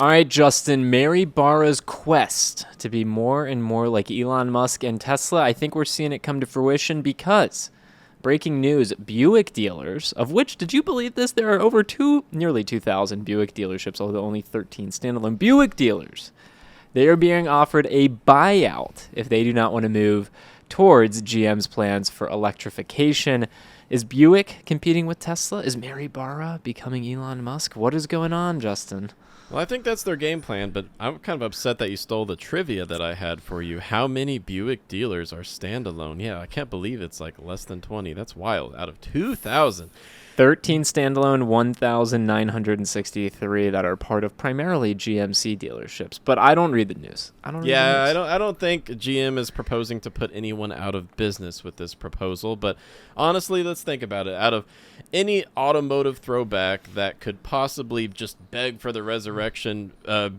All right, Justin, Mary Barra's quest to be more and more like Elon Musk and Tesla, I think we're seeing it come to fruition because breaking news, Buick dealers, of which, did you believe this? There are over nearly 2,000 Buick dealerships, although only 13 standalone Buick dealers. They are being offered a buyout if they do not want to move towards GM's plans for electrification. Is Buick competing with Tesla? Is Mary Barra becoming Elon Musk? What is going on, Justin? Well, I think that's their game plan, but I'm kind of upset that you stole the trivia that I had for you. How many Buick dealers are standalone? Yeah, I can't believe it's like less than 20. That's wild. Out of 2,000. 13 standalone, 1,963 that are part of primarily GMC dealerships. But I don't read the news. I don't think GM is proposing to put anyone out of business with this proposal. But honestly, let's think about it. Out of any automotive throwback that could possibly just beg for the resurrection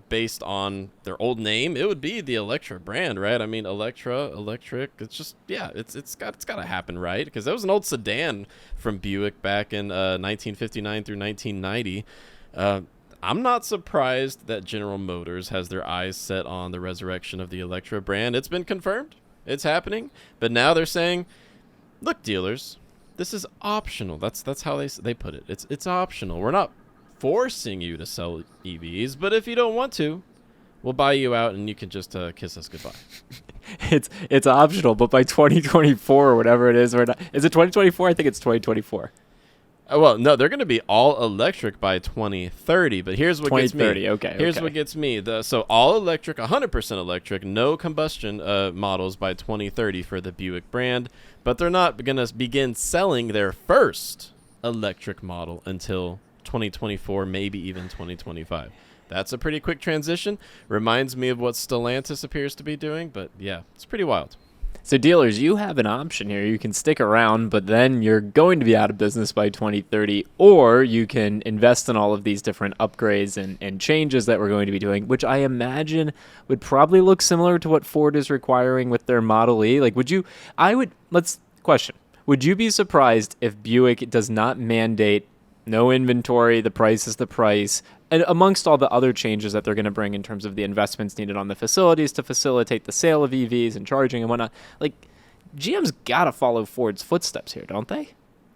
based on their old name, it would be the Electra brand, right? I mean, Electric. It's just, it's got to happen, right? Because that was an old sedan from Buick back in 1959 through 1990. I'm not surprised that General Motors has their eyes set on the resurrection of the Electra brand. It's been confirmed. It's happening. But now they're saying, look, dealers, this is optional. That's how they put it. It's optional. We're not forcing you to sell EVs, but if you don't want to, we'll buy you out and you can just kiss us goodbye. It's optional, but by 2024 or whatever it is, is it 2024? I think it's 2024. Well, no, they're going to be all electric by 2030, but here's what gets me. 2030, okay. Here's what gets me. So all electric, 100% electric, no combustion models by 2030 for the Buick brand, but they're not going to begin selling their first electric model until 2024, maybe even 2025. That's a pretty quick transition. Reminds me of what Stellantis appears to be doing, but yeah, it's pretty wild. So dealers, you have an option here. You can stick around, but then you're going to be out of business by 2030, or you can invest in all of these different upgrades and changes that we're going to be doing, which I imagine would probably look similar to what Ford is requiring with their Model E. Like, would you be surprised if Buick does not mandate no inventory, the price is the price, and amongst all the other changes that they're going to bring in terms of the investments needed on the facilities to facilitate the sale of EVs and charging and whatnot, like, GM's got to follow Ford's footsteps here, don't they?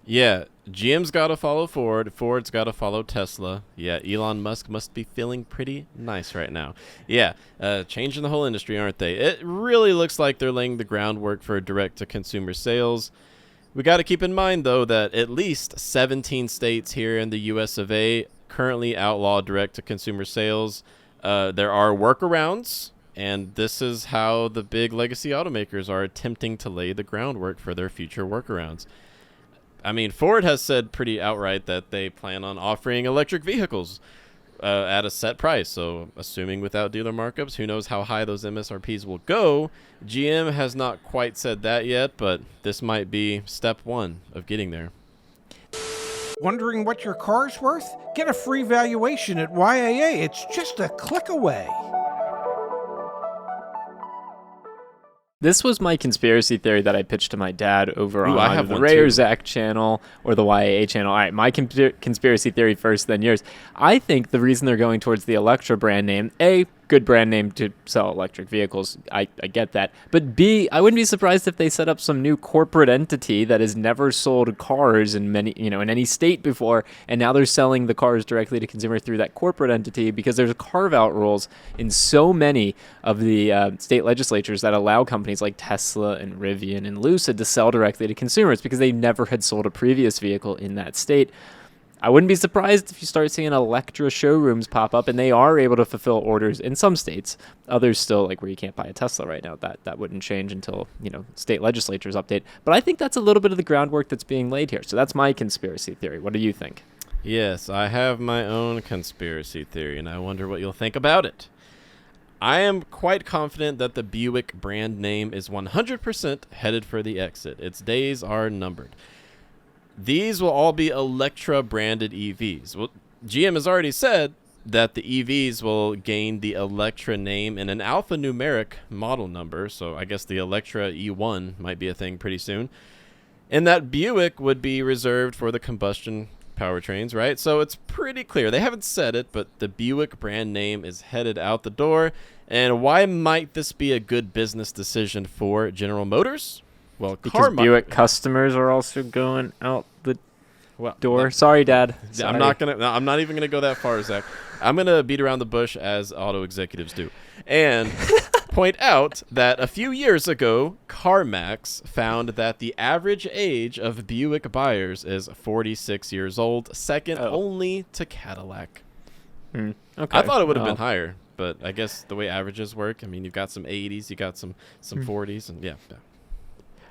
Yeah, GM's got to follow Ford. Ford's got to follow Tesla. Yeah, Elon Musk must be feeling pretty nice right now. Yeah, changing the whole industry, aren't they? It really looks like they're laying the groundwork for direct-to-consumer sales. We got to keep in mind, though, that at least 17 states here in the US of A currently outlaw direct-to-consumer sales. There are workarounds, and this is how the big legacy automakers are attempting to lay the groundwork for their future workarounds. I mean, Ford has said pretty outright that they plan on offering electric vehicles at a set price. So assuming without dealer markups, who knows how high those MSRPs will go. GM has not quite said that yet, but this might be step one of getting there. Wondering what your car's worth? Get a free valuation at YAA. It's just a click away. This was my conspiracy theory that I pitched to my dad over on I have the one Ray or too. Zach channel or the YAA channel. All right, my conspiracy theory first, then yours. I think the reason they're going towards the Electra brand name, A, good brand name to sell electric vehicles. I get that. But B, I wouldn't be surprised if they set up some new corporate entity that has never sold cars in in any state before, and now they're selling the cars directly to consumer through that corporate entity because there's carve-out rules in so many of the state legislatures that allow companies like Tesla and Rivian and Lucid to sell directly to consumers because they never had sold a previous vehicle in that state. I wouldn't be surprised if you start seeing Electra showrooms pop up, and they are able to fulfill orders in some states. Others still, like where you can't buy a Tesla right now, that wouldn't change until, state legislatures update. But I think that's a little bit of the groundwork that's being laid here. So that's my conspiracy theory. What do you think? Yes, I have my own conspiracy theory, and I wonder what you'll think about it. I am quite confident that the Buick brand name is 100% headed for the exit. Its days are numbered. These will all be Electra-branded EVs. Well, GM has already said that the EVs will gain the Electra name and an alphanumeric model number, so I guess the Electra E1 might be a thing pretty soon, and that Buick would be reserved for the combustion powertrains, right? So it's pretty clear. They haven't said it, but the Buick brand name is headed out the door. And why might this be a good business decision for General Motors? Well, Because Buick customers are also going out the door. Sorry, Dad. Sorry. I'm not even gonna go that far, Zach. I'm gonna beat around the bush as auto executives do, and point out that a few years ago, CarMax found that the average age of Buick buyers is 46 years old, second only to Cadillac. Okay. I thought it would have been higher, but I guess the way averages work, I mean, you've got some 80s, you got some 40s, and yeah.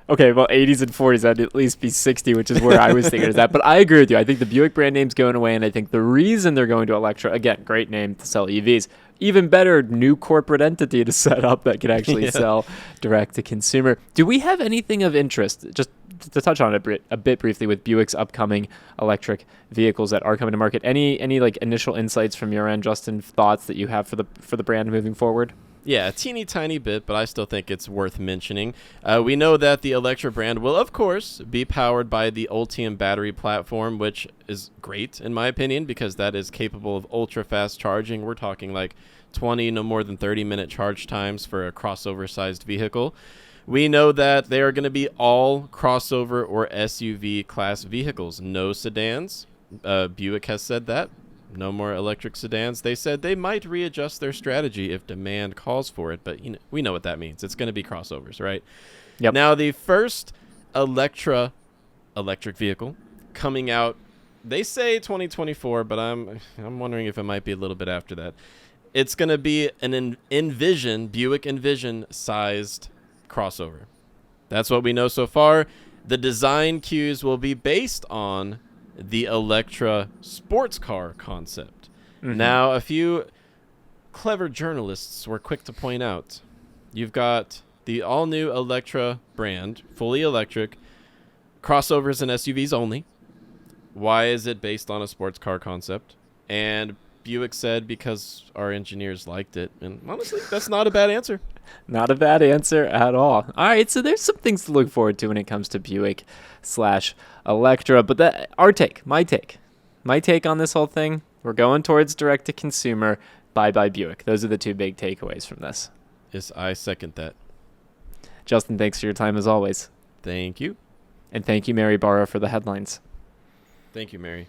Okay, well, 80s and 40s, that'd at least be 60, which is where I was thinking of that. But I agree with you. I think the Buick brand name's going away, and I think the reason they're going to Electra, again, great name to sell EVs, even better, new corporate entity to set up that can actually sell direct to consumer. Do we have anything of interest, just to touch on it a bit briefly, with Buick's upcoming electric vehicles that are coming to market? Any like initial insights from your end, Justin, thoughts that you have for the brand moving forward? Yeah, a teeny tiny bit, but I still think it's worth mentioning. We know that the Electra brand will, of course, be powered by the Ultium battery platform, which is great, in my opinion, because that is capable of ultra-fast charging. We're talking like 20, no more than 30-minute charge times for a crossover-sized vehicle. We know that they are going to be all crossover or SUV class vehicles, no sedans. Buick has said that. No more electric sedans. They said they might readjust their strategy if demand calls for it, but we know what that means. It's going to be crossovers, right? Yep. Now, the first Electra electric vehicle coming out, they say 2024, but I'm wondering if it might be a little bit after that. It's going to be an Buick Envision sized crossover. That's what we know so far. The design cues will be based on the Electra sports car concept. Now, a few clever journalists were quick to point out, you've got the all-new Electra brand, fully electric, crossovers and SUVs only. Why is it based on a sports car concept? And Buick said because our engineers liked it. And honestly, that's not a bad answer. Not a bad answer at all. All right, so there's some things to look forward to when it comes to Buick/Electra. But my take on this whole thing, we're going towards direct to consumer. Bye Buick. Those are the two big takeaways from this. Yes, I second that. Justin, thanks for your time as always. Thank you. And thank you, Mary Barra, for the headlines. Thank you, Mary.